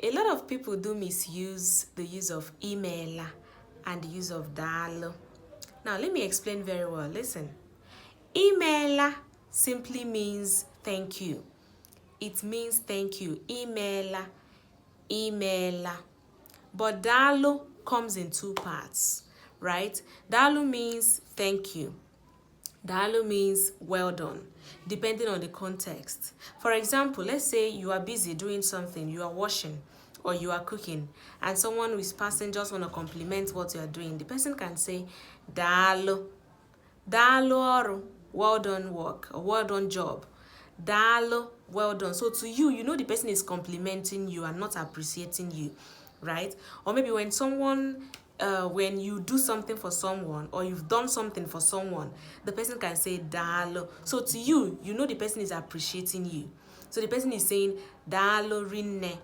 A lot of people do misuse the use of email and the use of dalo. Now, let me explain very well. Listen. Email simply means thank you. It means thank you. Email. But dalo comes in two parts, right? Dalo means thank you. Dalo means well done, depending on the context. For example, let's say you are busy doing something, you are washing or you are cooking, and someone who is passing just want to compliment what you are doing. The person can say, Dalo. Dalo oru, well done work, or well done job. Dalo, well done. So to you, you know the person is complimenting you and not appreciating you, right? Or maybe when someone when you do something for someone or you've done something for someone, the person can say dalo. So to you, you know the person is appreciating you. So the person is saying dalo rinne.